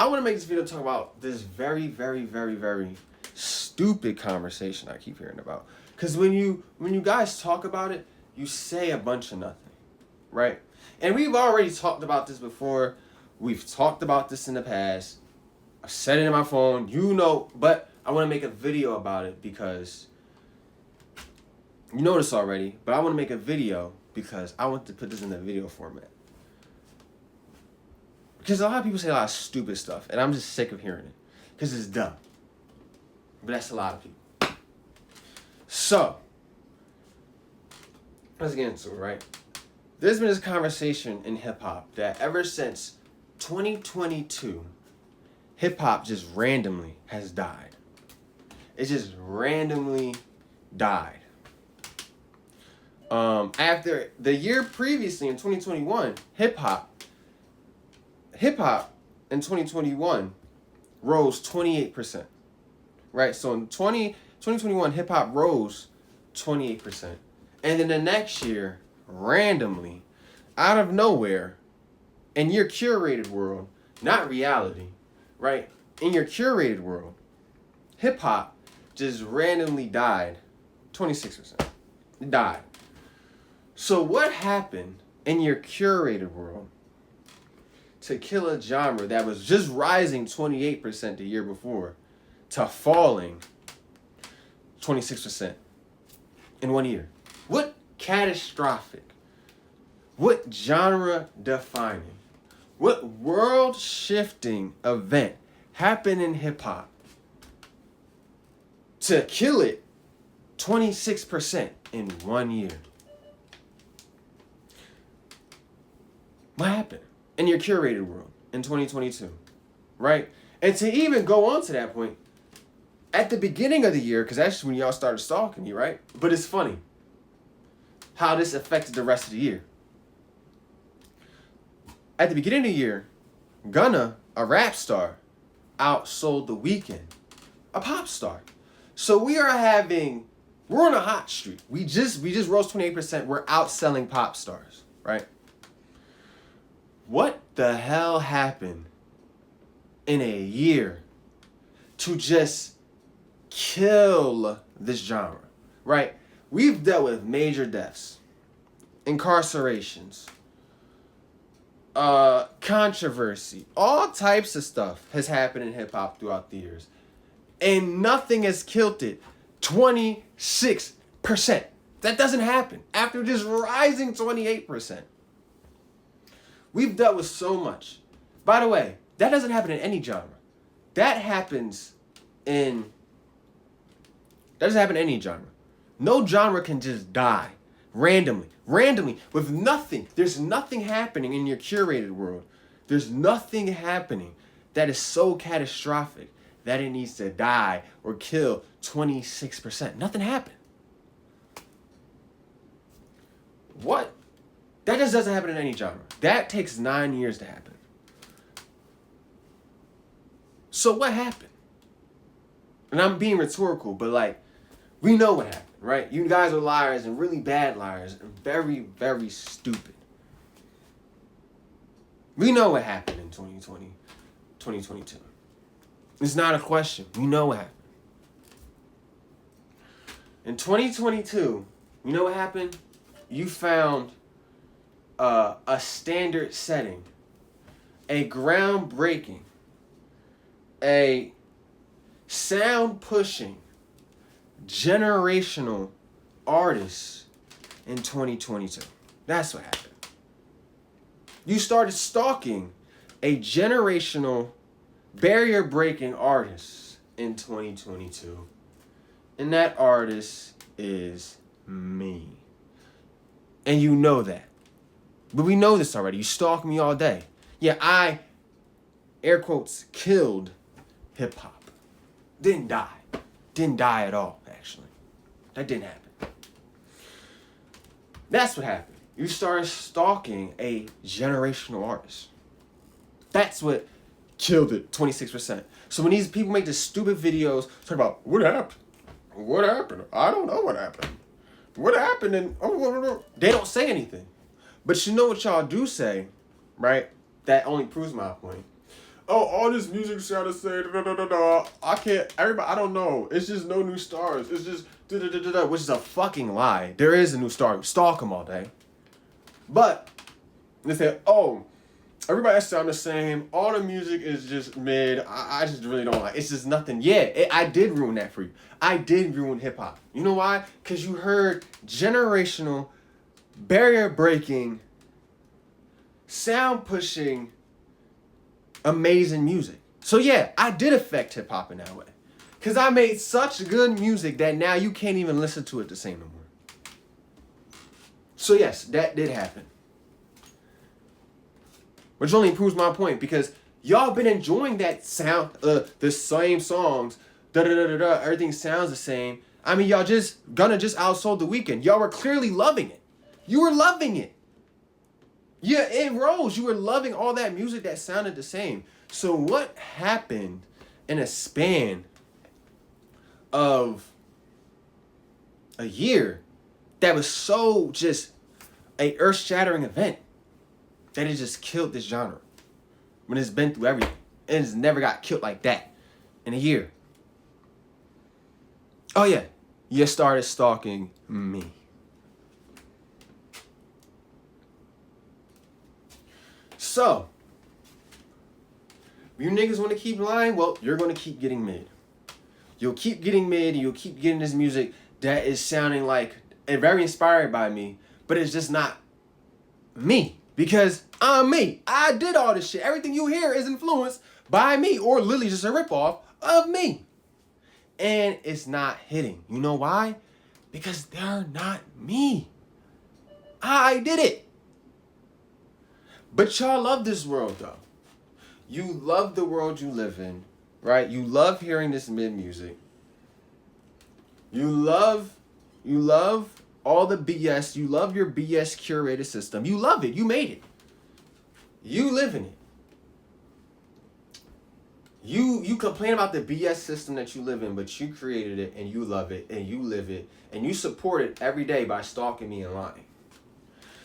I want to make this video talk about this very, very, very, very stupid conversation I keep hearing about. Because when you guys talk about it, you say a bunch of nothing, right? And we've already talked about this before. We've talked about this in the past. I've said it in my phone, but I want to make a video about it because you know this already, but I want to make a video because I want to put this in the video format. Because a lot of people say a lot of stupid stuff, and I'm just sick of hearing it. Because it's dumb. But that's a lot of people. So, let's get into it, right? There's been this conversation in hip-hop that ever since 2022, hip-hop just randomly has died. It just randomly died. After the year previously, in 2021, hip-hop in 2021 rose 28%. Right? So in 2021, hip-hop rose 28%. And then the next year, randomly, out of nowhere, in your curated world, not reality, right? In your curated world, hip-hop just randomly died 26%. It died. So what happened in your curated world to kill a genre that was just rising 28% the year before to falling 26% in 1 year? What catastrophic, what genre defining, what world shifting event happened in hip hop to kill it 26% in 1 year? What happened in your curated world in 2022, right? And to even go on to that point, at the beginning of the year, because that's when y'all started stalking me, right? But it's funny how this affected the rest of the year. At the beginning of the year, Gunna, a rap star, outsold The Weeknd, a pop star. So we're on a hot streak. We just rose 28%. We're outselling pop stars, right? What the hell happened in a year to just kill this genre, right? We've dealt with major deaths, incarcerations, controversy, all types of stuff has happened in hip hop throughout the years. And nothing has killed it 26%. That doesn't happen after just rising 28%. We've dealt with so much. By the way, that doesn't happen in any genre. That doesn't happen in any genre. No genre can just die randomly, with nothing. There's nothing happening in your curated world. There's nothing happening that is so catastrophic that it needs to die or kill 26%. Nothing happened. What? That just doesn't happen in any genre. That takes 9 years to happen. So what happened? And I'm being rhetorical, but we know what happened, right? You guys are liars and really bad liars and very, very stupid. We know what happened in 2020, 2022. It's not a question. We know what happened. In 2022, you know what happened? You found a standard setting, a groundbreaking, a sound pushing, generational artist in 2022. That's what happened. You started stalking a generational, barrier breaking artist in 2022. And that artist is me. And you know that. But we know this already. You stalk me all day. Yeah, I, air quotes, killed hip hop. Didn't die. Didn't die at all, actually. That didn't happen. That's what happened. You started stalking a generational artist. That's what killed it, 26%. So when these people make these stupid videos talking about what happened? What happened? I don't know what happened. What happened? And they don't say anything. But you know what y'all do say, right? That only proves my point. oh, all this music sound the same. Da, da, da, da. I can't. Everybody, I don't know. It's just no new stars. It's just da, da, da, da, da, which is a fucking lie. There is a new star. You stalk them all day. But they say, oh, everybody sound the same. All the music is just mid. I just really don't like. It's just nothing. Yeah, I did ruin that for you. I did ruin hip hop. You know why? Because you heard generational, barrier breaking, sound pushing, amazing music. So yeah, I did affect hip hop in that way. Because I made such good music that now you can't even listen to it the same no more. So yes, that did happen. Which only proves my point, because y'all been enjoying that sound, the same songs, da-da-da-da-da, everything sounds the same. I mean, y'all just gonna just outsold The Weeknd. Y'all were clearly loving it. You were loving it. Yeah, it rose. You were loving all that music that sounded the same. So what happened in a span of a year that was so just a earth-shattering event that it just killed this genre? When it's been through everything. And it's never got killed like that in a year. Oh yeah, you started stalking me. So, if you niggas want to keep lying, well, you're going to keep getting mid. You'll keep getting mid, and you'll keep getting this music that is sounding like very inspired by me, but it's just not me. Because I'm me. I did all this shit. Everything you hear is influenced by me, or literally just a ripoff of me. And it's not hitting. You know why? Because they're not me. I did it. But y'all love this world, though. You love the world you live in, right? You love hearing this mid music. You love all the BS. You love your BS curated system. You love it. You made it. You live in it. You complain about the BS system that you live in, but you created it and you love it and you live it and you support it every day by stalking me and lying.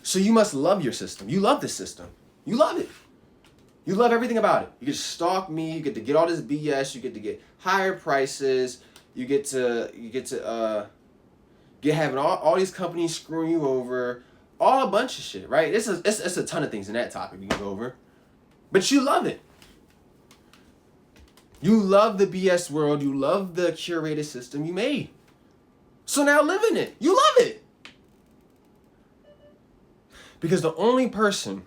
So you must love your system. You love this system. You love it. You love everything about it. You get to stalk me. You get to get all this BS. You get to get higher prices. You get to having all these companies screwing you over. All a bunch of shit, right? It's a ton of things in that topic we can go over. But you love it. You love the BS world. You love the curated system you made. So now live in it. You love it. Because the only person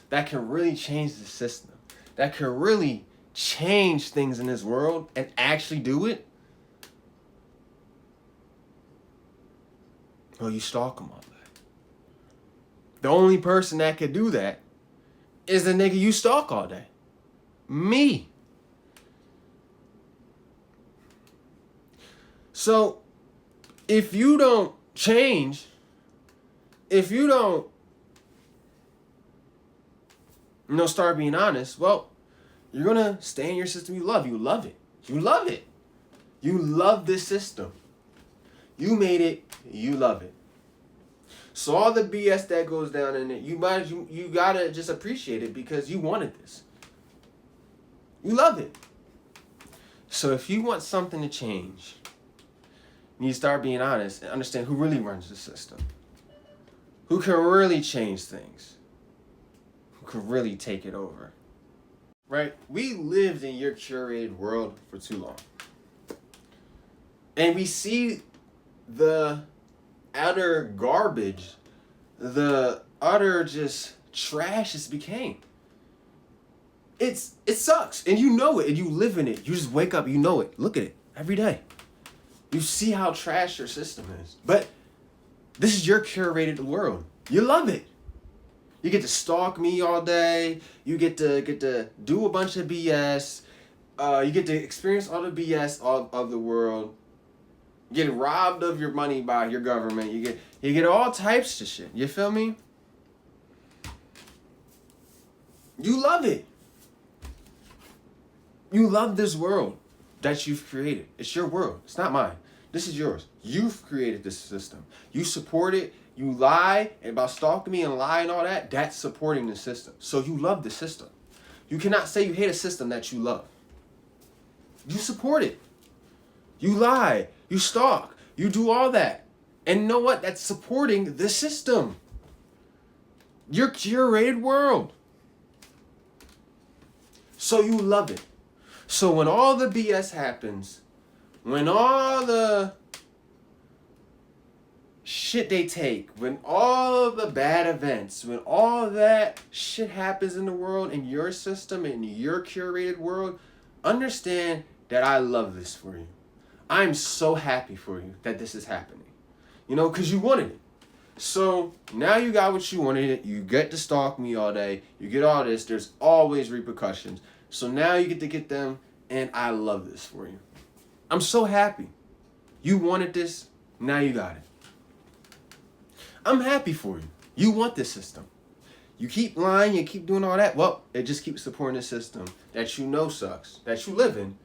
that can really change the system, that can really change things in this world and actually do it, well, you stalk them all day. The only person that could do that is the nigga you stalk all day. Me. So, if you don't change, if you don't, start being honest, well, you're going to stay in your system you love. You love it. You love it. You love this system. You made it. You love it. So all the BS that goes down in it, you gotta just appreciate it because you wanted this. You love it. So if you want something to change, you need to start being honest and understand who really runs the system. Who can really change things. Who can really take it over. Right? We lived in your curated world for too long. And we see the utter garbage, the utter just trash this became. It sucks, and you know it, and you live in it. You just wake up, you know it. Look at it every day. You see how trash your system is. But this is your curated world. You love it. You get to stalk me all day. You get to do a bunch of BS. You get to experience all the BS of the world. You get robbed of your money by your government. You get all types of shit. You feel me? You love it. You love this world that you've created. It's your world. It's not mine. This is yours. You've created this system. You support it. You lie about stalking me and lie and all that. That's supporting the system. So you love the system. You cannot say you hate a system that you love. You support it. You lie. You stalk. You do all that. And you know what? That's supporting the system. Your curated world. So you love it. So when all the BS happens, when all the shit they take, when all the bad events, when all that shit happens in the world, in your system, in your curated world, understand that I love this for you. I'm so happy for you that this is happening. You know, because you wanted it. So now you got what you wanted. You get to stalk me all day. You get all this. There's always repercussions. So now you get to get them, and I love this for you. I'm so happy. You wanted this. Now you got it. I'm happy for you. You want this system. You keep lying, you keep doing all that. Well, it just keeps supporting the system that you know sucks, that you live in.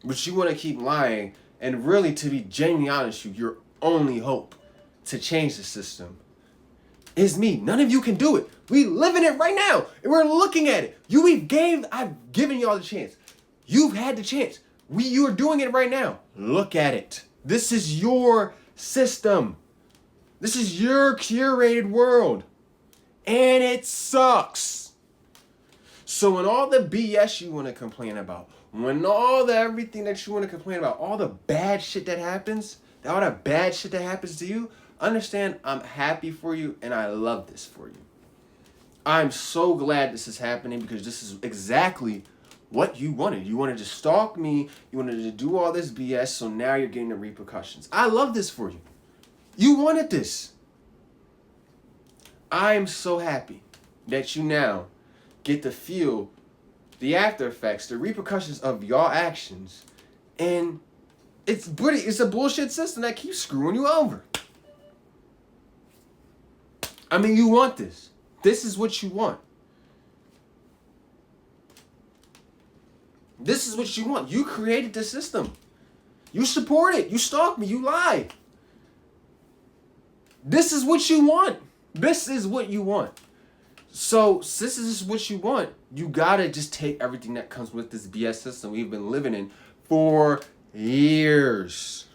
But you want to keep lying, and really, to be genuinely honest with you, your only hope to change the system is me. None of you can do it. We live in it right now, and we're looking at it. I've given y'all the chance. You've had the chance. You are doing it right now. Look at it. This is your system. This is your curated world. And it sucks. So when all the BS you want to complain about, when everything that you want to complain about, all the bad shit that happens, all the bad shit that happens to you, understand I'm happy for you and I love this for you. I'm so glad this is happening because this is exactly what you wanted. You wanted to stalk me. You wanted to do all this BS, so now you're getting the repercussions. I love this for you. You wanted this. I'm so happy that you now get to feel the after effects, the repercussions of your actions, and it's a bullshit system that keeps screwing you over. I mean, you want this. This is what you want. This is what you want. You created the system. You support it. You stalk me. You lie. This is what you want. This is what you want. So, since this is what you want, you gotta just take everything that comes with this BS system we've been living in for years.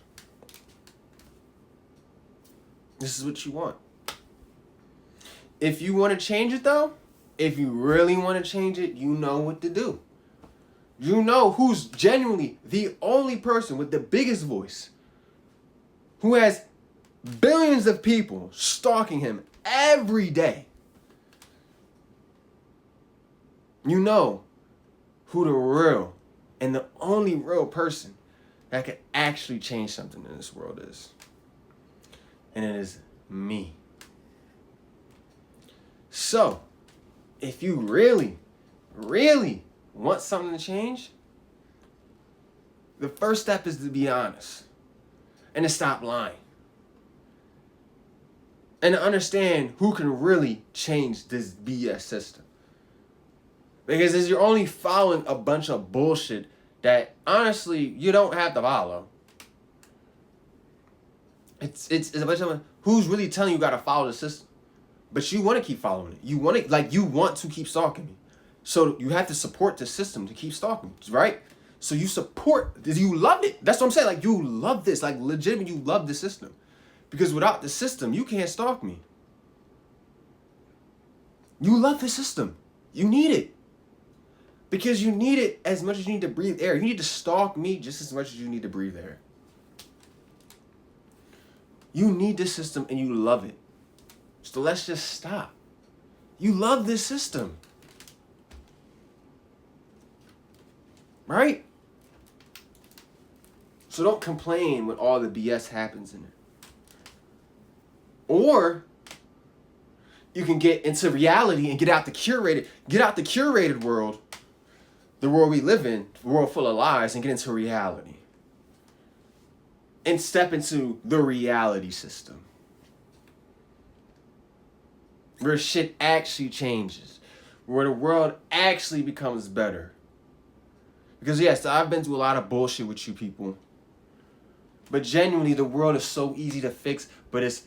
This is what you want. If you want to change it, though, if you really want to change it, you know what to do. You know who's genuinely the only person with the biggest voice, who has billions of people stalking him every day. You know who the real and the only real person that can actually change something in this world is. And it is me. So, if you really, really want something to change, the first step is to be honest and to stop lying. And to understand who can really change this BS system. Because if you're only following a bunch of bullshit that honestly you don't have to follow. It's a bunch of who's really telling you gotta follow the system. But you want to keep following it. You want to keep stalking me. So you have to support the system to keep stalking, right? So you love it. That's what I'm saying. Like, you love this. Like, legitimately, you love the system. Because without the system, you can't stalk me. You love the system. You need it. Because you need it as much as you need to breathe air. You need to stalk me just as much as you need to breathe air. You need this system and you love it. So let's just stop. You love this system. Right? So don't complain when all the BS happens in it. Or you can get into reality and get out the curated world, the world we live in, the world full of lies, and get into reality. And step into the reality system. Where shit actually changes. Where the world actually becomes better. Because yes, I've been through a lot of bullshit with you people. But genuinely, the world is so easy to fix, but it's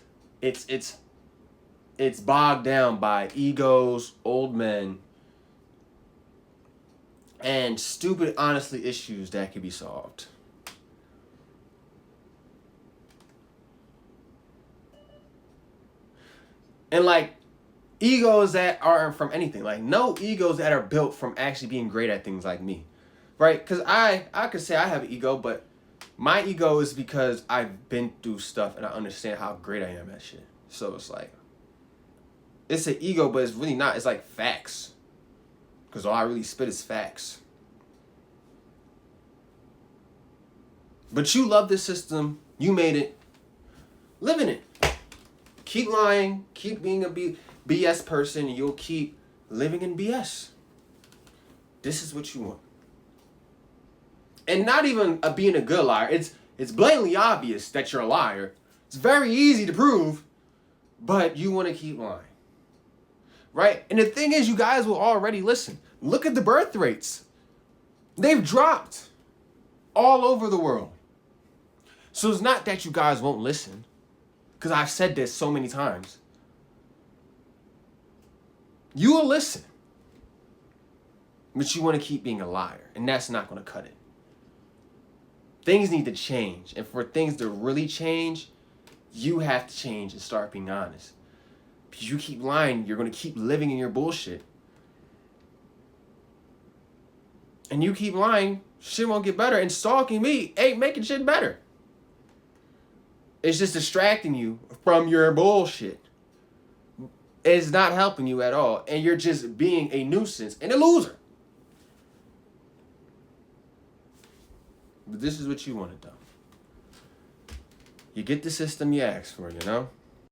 it's bogged down by egos, old men, and stupid, honestly, issues that could be solved. And like egos that aren't from anything, like no egos that are built from actually being great at things like me, right? Because I could say I have an ego, but my ego is because I've been through stuff and I understand how great I am at shit. So it's like, it's an ego, but it's really not. It's like facts. Because all I really spit is facts. But you love this system. You made it. Live in it. Keep lying. Keep being a BS person. You'll keep living in BS. This is what you want. And not even being a good liar. It's blatantly obvious that you're a liar. It's very easy to prove. But you want to keep lying. Right? And the thing is, you guys will already listen. Look at the birth rates. They've dropped all over the world. So it's not that you guys won't listen, because I've said this so many times. You will listen, but you want to keep being a liar, and that's not going to cut it. Things need to change, and for things to really change, you have to change and start being honest. Because you keep lying, you're going to keep living in your bullshit. And you keep lying, shit won't get better, and stalking me ain't making shit better. It's just distracting you from your bullshit. It's not helping you at all. And you're just being a nuisance and a loser. But this is what you want to do. You get the system you asked for, you know?